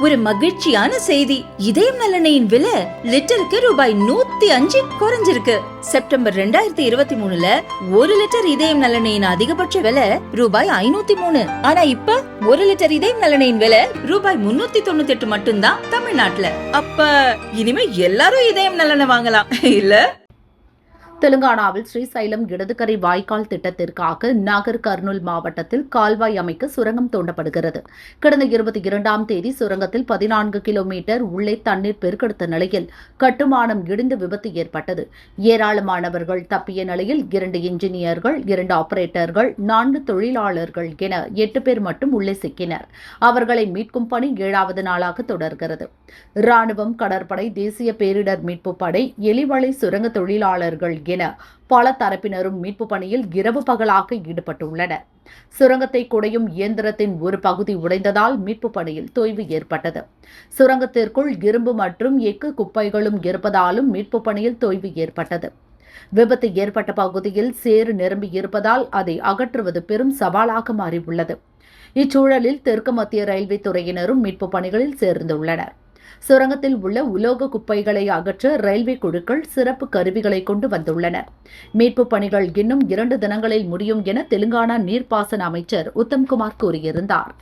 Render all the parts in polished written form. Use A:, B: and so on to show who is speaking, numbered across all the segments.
A: ஒரு மகிழ்ச்சியான செய்தி. இதயம் நல்லெண்ணெயின் விலை லிட்டருக்கு ரூபாய் 105 குறைஞ்சிருக்கு. செப்டம்பர் 2023ல 1 லிட்டர் இதயம் நல்லெண்ணெயின் அதிகபட்ச விலை ரூபாய் 503. ஆனா இப்ப 1 லிட்டர் இதயம் நல்லெண்ணெயின் விலை ரூபாய் 398 மட்டும்தான் தமிழ்நாட்டுல. அப்ப இனிமே எல்லாரும் இதயம் நல்லெண்ணெய் வாங்கலாம் இல்ல?
B: தெலுங்கானாவில் ஸ்ரீசைலம் இடதுகரை வாய்க்கால் திட்டத்திற்காக நாகர் கர்னூல் மாவட்டத்தில் கால்வாய் அமைக்க சுரங்கம் தோண்டப்படுகிறது. கடந்த 22ஆம் தேதி சுரங்கத்தில் 14 கிலோமீட்டர் உள்ளே தண்ணீர் பெருக்கெடுத்த நிலையில் கட்டுமானம் இடிந்து விபத்து ஏற்பட்டது. ஏராளமானவர்கள் தப்பிய நிலையில் 2 இன்ஜினியர்கள், 2 ஆபரேட்டர்கள், 4 தொழிலாளர்கள் என 8 பேர் மட்டும் உள்ளே சிக்கினர். அவர்களை மீட்கும் பணி 7வது நாளாக தொடர்கிறது. ராணுவம், கடற்படை, தேசிய பேரிடர் மீட்பு படை, எலிவளை சுரங்க தொழிலாளர்கள் என பல தரப்பினரும் மீட்பு பணியில் இரவு பகலாக ஈடுபட்டுள்ளனர். சுரங்கத்தை குடையும் இயந்திரத்தின் ஒரு பகுதி உடைந்ததால் மீட்பு பணியில் தொய்வு ஏற்பட்டது. சுரங்கத்திற்குள் இரும்பு மற்றும் எஃகு குப்பைகளும் இருப்பதாலும் மீட்பு பணியில் தொய்வு ஏற்பட்டது. விபத்து ஏற்பட்ட பகுதியில் சேறு நிரம்பி இருப்பதால் அதை அகற்றுவது பெரும் சவாலாக மாறியுள்ளது. இச்சூழலில் தெற்கு மத்திய ரயில்வே துறையினரும் மீட்பு பணிகளில் சேர்ந்துள்ளனர். சுரங்கத்தில் உள்ள உலோக குப்பைகளை அகற்ற ரயில்வே குழுக்கள் சிறப்பு கருவிகளை கொண்டு வந்துள்ளனர். மீட்பு பணிகள் இன்னும் 2 தினங்களில் முடியும் என தெலுங்கானா நீர்ப்பாசன அமைச்சர் உத்தம்குமார் கூறியிருந்தார்.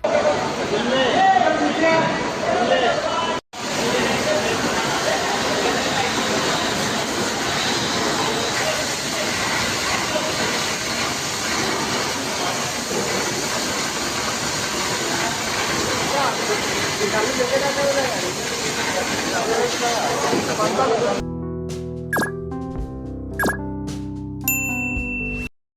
C: Gracias.